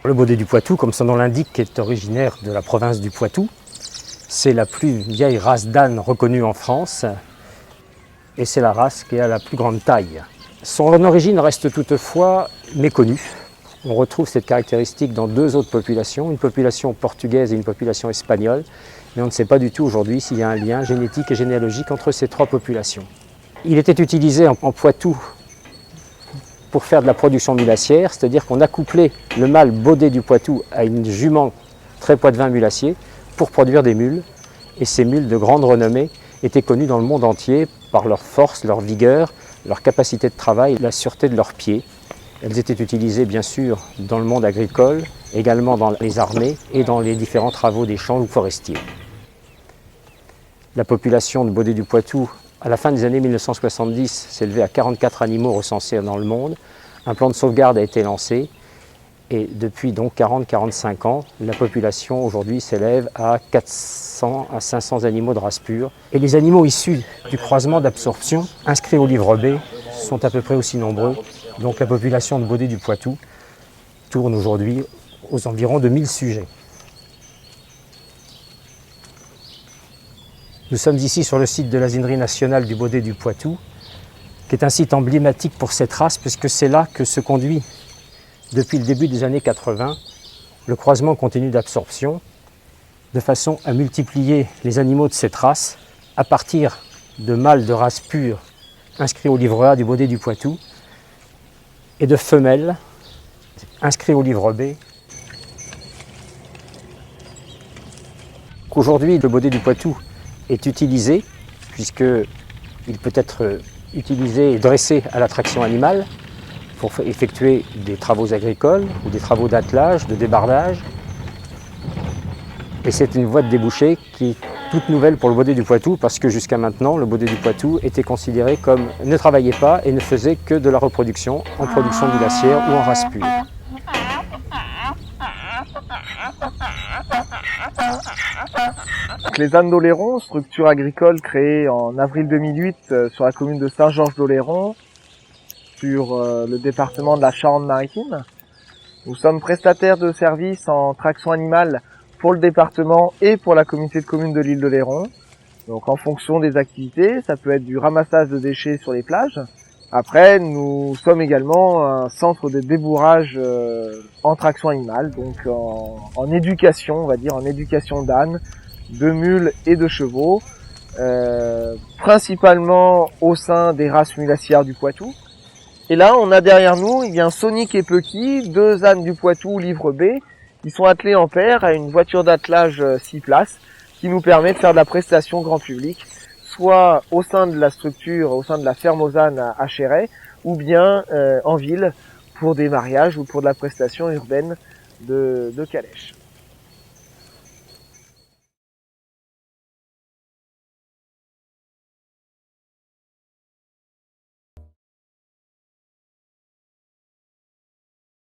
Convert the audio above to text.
Le Baudet du Poitou, comme son nom l'indique, est originaire de la province du Poitou. C'est la plus vieille race d'âne reconnue en France et c'est la race qui a la plus grande taille. Son origine reste toutefois méconnue. On retrouve cette caractéristique dans deux autres populations, une population portugaise et une population espagnole, mais on ne sait pas du tout aujourd'hui s'il y a un lien génétique et généalogique entre ces trois populations. Il était utilisé en Poitou pour faire de la production mulassière, c'est-à-dire qu'on accouplait le mâle Baudet du Poitou à une jument très poitevin mulassier pour produire des mules. Et ces mules de grande renommée étaient connues dans le monde entier par leur force, leur vigueur, leur capacité de travail, la sûreté de leurs pieds. Elles étaient utilisées bien sûr dans le monde agricole, également dans les armées et dans les différents travaux des champs ou forestiers. La population de Baudet du Poitou, à la fin des années 1970, s'élevait à 44 animaux recensés dans le monde. Un plan de sauvegarde a été lancé et depuis donc 40-45 ans, la population aujourd'hui s'élève à 400 à 500 animaux de race pure. Et les animaux issus du croisement d'absorption inscrits au livre B sont à peu près aussi nombreux. Donc la population de Baudet du Poitou tourne aujourd'hui aux environs de 1000 sujets. Nous sommes ici sur le site de l'Asinerie nationale du Baudet du Poitou, qui est un site emblématique pour cette race, puisque c'est là que se conduit, depuis le début des années 80, le croisement continu d'absorption, de façon à multiplier les animaux de cette race à partir de mâles de race pure inscrits au livre A du Baudet du Poitou et de femelles inscrits au livre B. Aujourd'hui, le Baudet du Poitou est utilisé, puisqu'il peut être utilisé et dressé à la traction animale pour effectuer des travaux agricoles ou des travaux d'attelage, de débardage. Et c'est une voie de débouché qui est toute nouvelle pour le Baudet du Poitou, parce que jusqu'à maintenant, le Baudet du Poitou était considéré comme ne travaillait pas et ne faisait que de la reproduction en production mulassière ou en race pure. Les ânes d'Oléron, structure agricole créée en avril 2008 sur la commune de Saint-Georges-d'Oléron, sur le département de la Charente-Maritime. Nous sommes prestataires de services en traction animale pour le département et pour la communauté de communes de l'île d'Oléron. Donc en fonction des activités, ça peut être du ramassage de déchets sur les plages. Après, nous sommes également un centre de débourrage en traction animale, donc en éducation, on va dire, en éducation d'ânes, de mules et de chevaux, principalement au sein des races mulassières du Poitou. Et là, on a derrière nous Sonic et Pucky, deux ânes du Poitou livre B, qui sont attelés en paire à une voiture d'attelage 6 places, qui nous permet de faire de la prestation grand public, soit au sein de la structure, au sein de la ferme aux ânes à Chéret, ou bien en ville pour des mariages ou pour de la prestation urbaine de calèche.